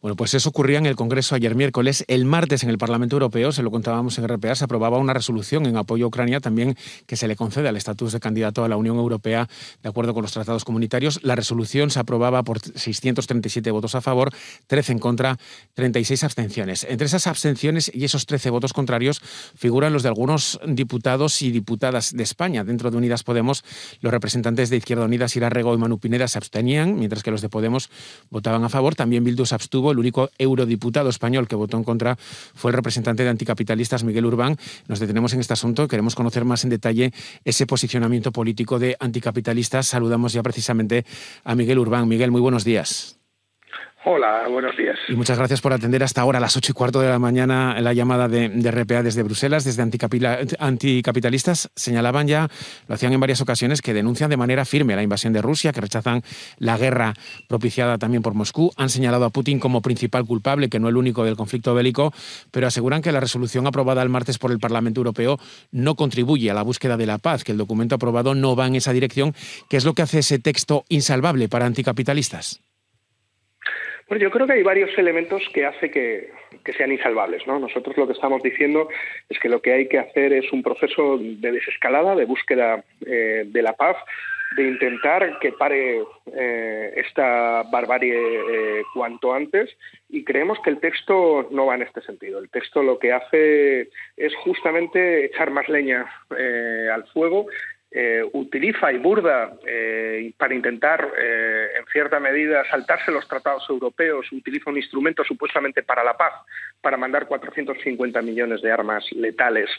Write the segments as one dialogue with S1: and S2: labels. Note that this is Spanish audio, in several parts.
S1: Bueno, pues eso ocurría en el Congreso ayer miércoles. El martes en el Parlamento Europeo, se lo contábamos en RPA, se aprobaba una resolución en apoyo a Ucrania también que se le concede al estatus de candidato a la Unión Europea de acuerdo con los tratados comunitarios. La resolución se aprobaba por 637 votos a favor, 13 en contra, 36 abstenciones. Entre esas abstenciones y esos 13 votos contrarios figuran los de algunos diputados y diputadas de España. Dentro de Unidas Podemos, los representantes de Izquierda Unida, Sira Rego y Manu Pineda, se abstenían, mientras que los de Podemos votaban a favor. También Bildu se abstuvo. El único eurodiputado español que votó en contra fue el representante de Anticapitalistas, Miguel Urbán. Nos detenemos en este asunto. Queremos conocer más en detalle ese posicionamiento político de Anticapitalistas. Saludamos ya precisamente a Miguel Urbán. Miguel, muy buenos días.
S2: Hola, buenos días.
S1: Y muchas gracias por atender hasta ahora, a las 8:15 de la mañana, la llamada de RPA desde Bruselas. Desde Anticapitalistas señalaban ya, lo hacían en varias ocasiones, que denuncian de manera firme la invasión de Rusia, que rechazan la guerra propiciada también por Moscú. Han señalado a Putin como principal culpable, que no el único del conflicto bélico, pero aseguran que la resolución aprobada el martes por el Parlamento Europeo no contribuye a la búsqueda de la paz, que el documento aprobado no va en esa dirección. ¿Qué es lo que hace ese texto insalvable para Anticapitalistas?
S2: Bueno, yo creo que hay varios elementos que hace que sean insalvables, ¿no? Nosotros lo que estamos diciendo es que lo que hay que hacer es un proceso de desescalada, de búsqueda de la paz, de intentar que pare esta barbarie cuanto antes, y creemos que el texto no va en este sentido. El texto lo que hace es justamente echar más leña al fuego. Utiliza y burda para intentar, en cierta medida, saltarse los tratados europeos. Utiliza un instrumento supuestamente para la paz, para mandar 450 millones de armas letales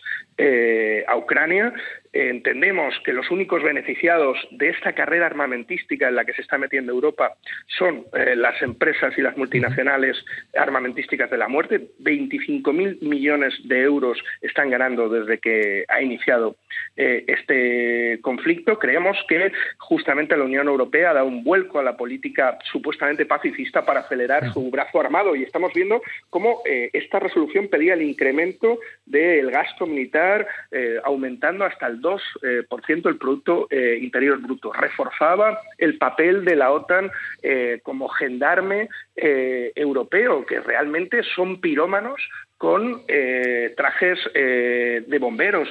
S2: a Ucrania. Entendemos que los únicos beneficiados de esta carrera armamentística en la que se está metiendo Europa son las empresas y las multinacionales armamentísticas de la muerte. 25.000 millones de euros están ganando desde que ha iniciado este conflicto. Creemos que justamente la Unión Europea da un vuelco a la política supuestamente pacifista para acelerar su brazo armado, y estamos viendo cómo esta resolución pedía el incremento del gasto militar, aumentando hasta el 2% del Producto Interior Bruto. Reforzaba el papel de la OTAN como gendarme europeo, que realmente son pirómanos con trajes de bomberos.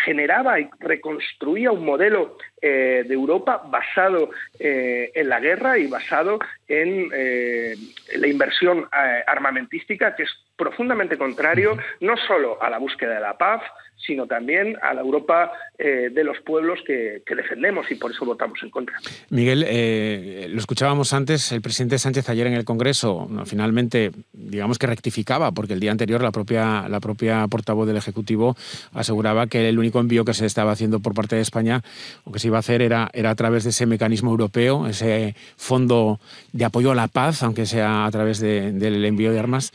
S2: Generaba y reconstruía un modelo de Europa basado en la guerra y basado en la inversión armamentística, que es profundamente contrario no solo a la búsqueda de la paz, sino también a la Europa de los pueblos que defendemos, y por eso votamos en contra.
S1: Miguel, lo escuchábamos antes, el presidente Sánchez ayer en el Congreso finalmente, digamos que rectificaba, porque el día anterior la propia portavoz del Ejecutivo aseguraba que el único envío que se estaba haciendo por parte de España, o que se iba a hacer, era a través de ese mecanismo europeo, ese fondo de apoyo a la paz, aunque sea a través del envío de armas,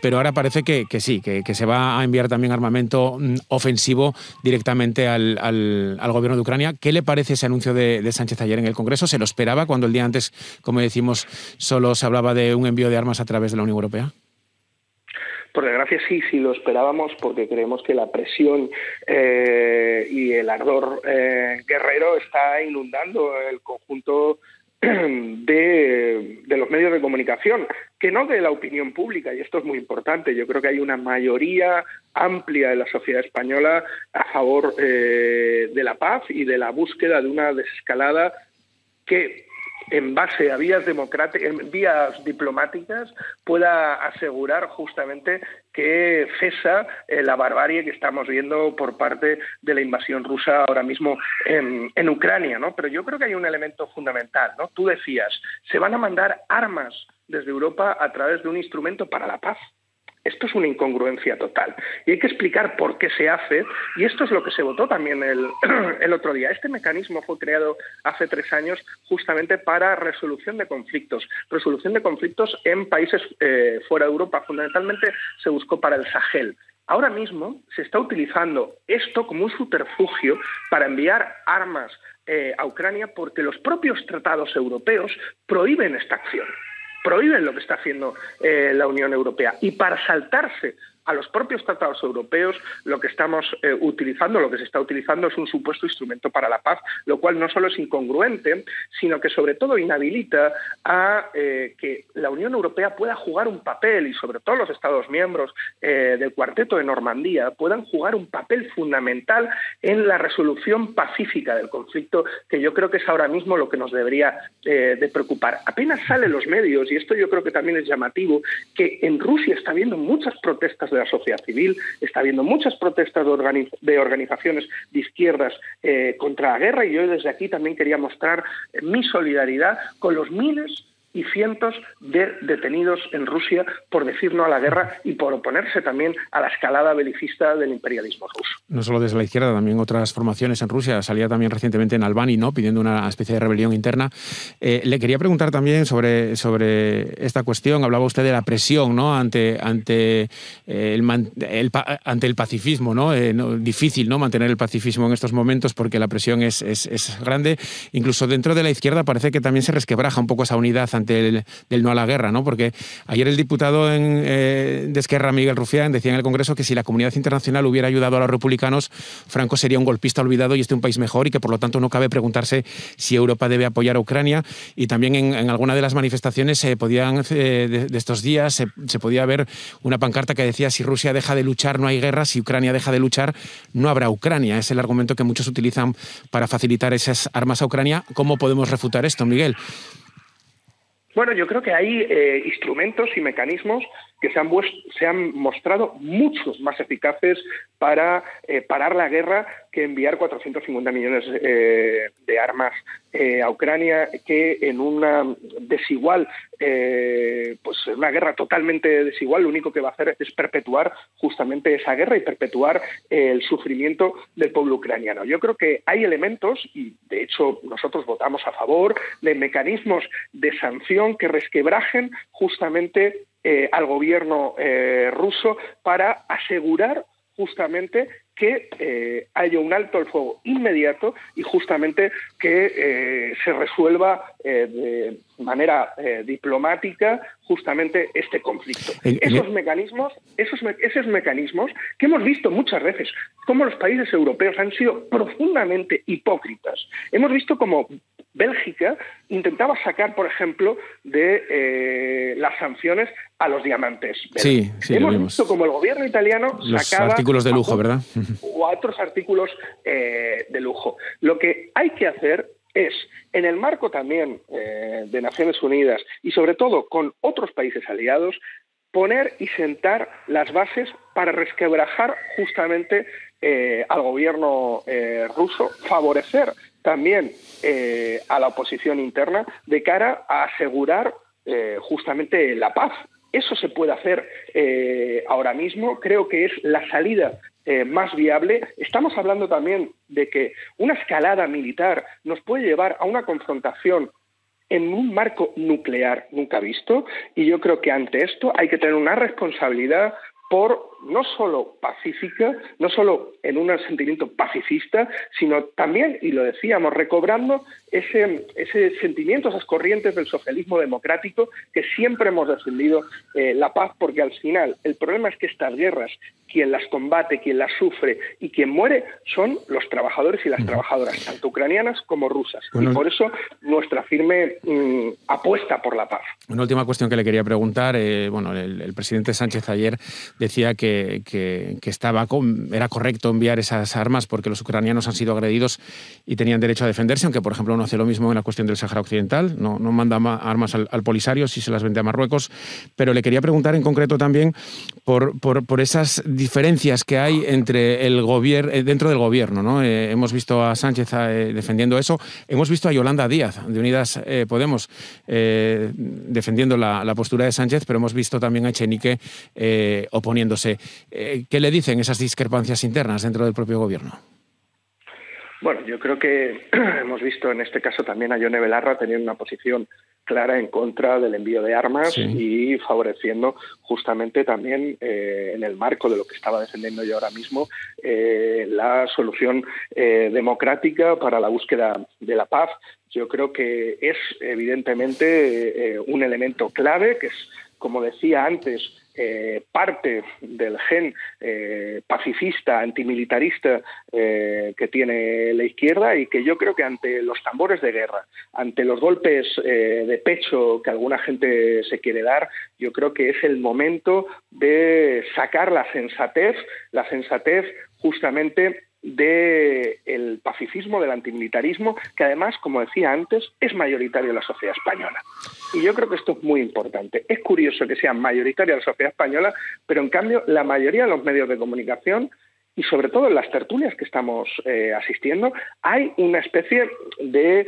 S1: pero ahora parece que sí, que se va a enviar también armamento ofensivo directamente al gobierno de Ucrania. ¿Qué le parece ese anuncio de Sánchez ayer en el Congreso? ¿Se lo esperaba cuando el día antes, como decimos, solo se hablaba de un envío de armas a través de la Unión Europea?
S2: Por desgracia sí lo esperábamos, porque creemos que la presión y el ardor guerrero está inundando el conjunto de los medios de comunicación, que no de la opinión pública, y esto es muy importante. Yo creo que hay una mayoría amplia de la sociedad española a favor de la paz y de la búsqueda de una desescalada que, en base a vías diplomáticas, pueda asegurar justamente que cesa la barbarie que estamos viendo por parte de la invasión rusa ahora mismo en Ucrania, ¿no? Pero yo creo que hay un elemento fundamental, ¿no? Tú decías, se van a mandar armas desde Europa a través de un instrumento para la paz. Esto es una incongruencia total, y hay que explicar por qué se hace, y esto es lo que se votó también el otro día. Este mecanismo fue creado hace 3 años justamente para resolución de conflictos en países fuera de Europa. Fundamentalmente se buscó para el Sahel. Ahora mismo se está utilizando esto como un subterfugio para enviar armas a Ucrania, porque los propios tratados europeos prohíben esta acción. Prohíben lo que está haciendo la Unión Europea. Y para saltarse a los propios tratados europeos, lo que estamos utilizando, lo que se está utilizando es un supuesto instrumento para la paz, lo cual no solo es incongruente, sino que sobre todo inhabilita a que la Unión Europea pueda jugar un papel, y sobre todo los Estados miembros del Cuarteto de Normandía puedan jugar un papel fundamental en la resolución pacífica del conflicto, que yo creo que es ahora mismo lo que nos debería de preocupar. Apenas salen los medios, y esto yo creo que también es llamativo, que en Rusia está habiendo muchas protestas de la sociedad civil, está habiendo muchas protestas de organizaciones de izquierdas contra la guerra, y yo desde aquí también quería mostrar mi solidaridad con los miles y cientos de detenidos en Rusia por decir no a la guerra y por oponerse también a la escalada belicista del imperialismo ruso.
S1: No solo desde la izquierda, también otras formaciones en Rusia. Salía también recientemente en Albany, ¿no?, pidiendo una especie de rebelión interna. Le quería preguntar también sobre esta cuestión. Hablaba usted de la presión, ¿no?, ante el pacifismo, ¿no? Difícil, ¿no?, mantener el pacifismo en estos momentos porque la presión es grande. Incluso dentro de la izquierda parece que también se resquebraja un poco esa unidad del no a la guerra, ¿no? Porque ayer el diputado de Esquerra, Miguel Rufián, decía en el Congreso que si la comunidad internacional hubiera ayudado a los republicanos, Franco sería un golpista olvidado y un país mejor, y que por lo tanto no cabe preguntarse si Europa debe apoyar a Ucrania. Y también en alguna de las manifestaciones de estos días se podía ver una pancarta que decía: si Rusia deja de luchar no hay guerra, si Ucrania deja de luchar no habrá Ucrania. Es el argumento que muchos utilizan para facilitar esas armas a Ucrania. ¿Cómo podemos refutar esto, Miguel?
S2: Bueno, yo creo que hay instrumentos y mecanismos que se han mostrado mucho más eficaces para parar la guerra que enviar 450 millones de armas a Ucrania, que en una desigual, pues una guerra totalmente desigual, lo único que va a hacer es perpetuar justamente esa guerra y perpetuar el sufrimiento del pueblo ucraniano. Yo creo que hay elementos, y de hecho nosotros votamos a favor de mecanismos de sanción que resquebrajen justamente al gobierno ruso para asegurar justamente que haya un alto al fuego inmediato y justamente que se resuelva de manera diplomática justamente este conflicto. Esos mecanismos que hemos visto muchas veces, cómo los países europeos han sido profundamente hipócritas. Hemos visto cómo Bélgica intentaba sacar, por ejemplo, de las sanciones a los diamantes.
S1: Sí,
S2: hemos visto cómo el gobierno italiano
S1: los
S2: sacaba
S1: artículos de lujo, ¿verdad?
S2: O a otros artículos de lujo. Lo que hay que hacer es, en el marco también de Naciones Unidas y sobre todo con otros países aliados, poner y sentar las bases para resquebrajar justamente al gobierno ruso, favorecer también a la oposición interna de cara a asegurar justamente la paz. Eso se puede hacer ahora mismo. Creo que es la salida más viable. Estamos hablando también de que una escalada militar nos puede llevar a una confrontación en un marco nuclear nunca visto, y yo creo que ante esto hay que tener una responsabilidad no solo pacífica, no solo en un sentimiento pacifista, sino también, y lo decíamos, recobrando ese sentimiento, esas corrientes del socialismo democrático que siempre hemos defendido la paz, porque al final el problema es que estas guerras, quien las combate, quien las sufre y quien muere son los trabajadores y las trabajadoras, tanto ucranianas como rusas. Bueno, y por eso nuestra firme apuesta por la paz.
S1: Una última cuestión que le quería preguntar. El presidente Sánchez ayer decía que era correcto enviar esas armas porque los ucranianos han sido agredidos y tenían derecho a defenderse, aunque, por ejemplo, no hace lo mismo en la cuestión del Sáhara Occidental, no manda armas al Polisario si se las vende a Marruecos. Pero le quería preguntar en concreto también por esas diferencias que hay entre el gobierno, dentro del gobierno, ¿no? Hemos visto a Sánchez defendiendo eso, hemos visto a Yolanda Díaz, de Unidas Podemos, defendiendo la postura de Sánchez, pero hemos visto también a Echenique oponiéndose. ¿Qué le dicen esas discrepancias internas dentro del propio gobierno?
S2: Bueno, yo creo que hemos visto en este caso también a Yone Belarra teniendo una posición clara en contra del envío de armas, sí, y favoreciendo justamente también en el marco de lo que estaba defendiendo yo ahora mismo la solución democrática para la búsqueda de la paz. Yo creo que es evidentemente un elemento clave que es como decía antes, parte del gen pacifista, antimilitarista que tiene la izquierda, y que yo creo que ante los tambores de guerra, ante los golpes de pecho que alguna gente se quiere dar, yo creo que es el momento de sacar la sensatez justamente del pacifismo, del antimilitarismo, que además, como decía antes, es mayoritario en la sociedad española. Y yo creo que esto es muy importante. Es curioso que sea mayoritaria en la sociedad española, pero en cambio la mayoría de los medios de comunicación, y sobre todo en las tertulias que estamos asistiendo, hay una especie de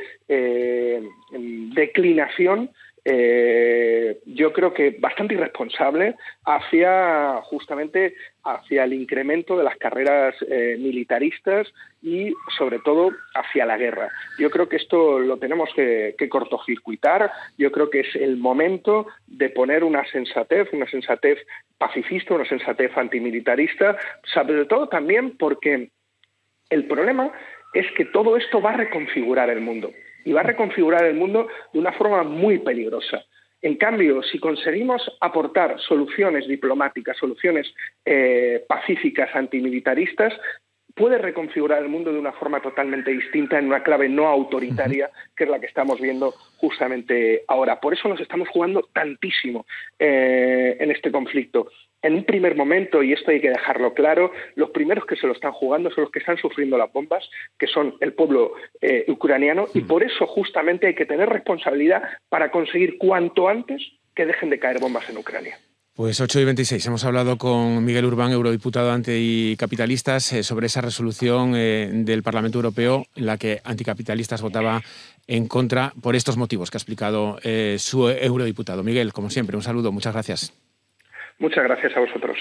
S2: declinación, yo creo que bastante irresponsable, justamente hacia el incremento de las carreras militaristas y sobre todo hacia la guerra. Yo creo que esto lo tenemos que cortocircuitar. Yo creo que es el momento de poner una sensatez pacifista, una sensatez antimilitarista, sobre todo también porque el problema es que todo esto va a reconfigurar el mundo. Y va a reconfigurar el mundo de una forma muy peligrosa. En cambio, si conseguimos aportar soluciones diplomáticas, soluciones pacíficas, antimilitaristas, puede reconfigurar el mundo de una forma totalmente distinta, en una clave no autoritaria, que es la que estamos viendo justamente ahora. Por eso nos estamos jugando tantísimo en este conflicto. En un primer momento, y esto hay que dejarlo claro, los primeros que se lo están jugando son los que están sufriendo las bombas, que son el pueblo ucraniano, y por eso justamente hay que tener responsabilidad para conseguir cuanto antes que dejen de caer bombas en Ucrania.
S1: Pues 8:26. Hemos hablado con Miguel Urbán, eurodiputado anticapitalistas, sobre esa resolución del Parlamento Europeo en la que anticapitalistas votaba en contra por estos motivos que ha explicado su eurodiputado. Miguel, como siempre, un saludo. Muchas gracias.
S2: Muchas gracias a vosotros.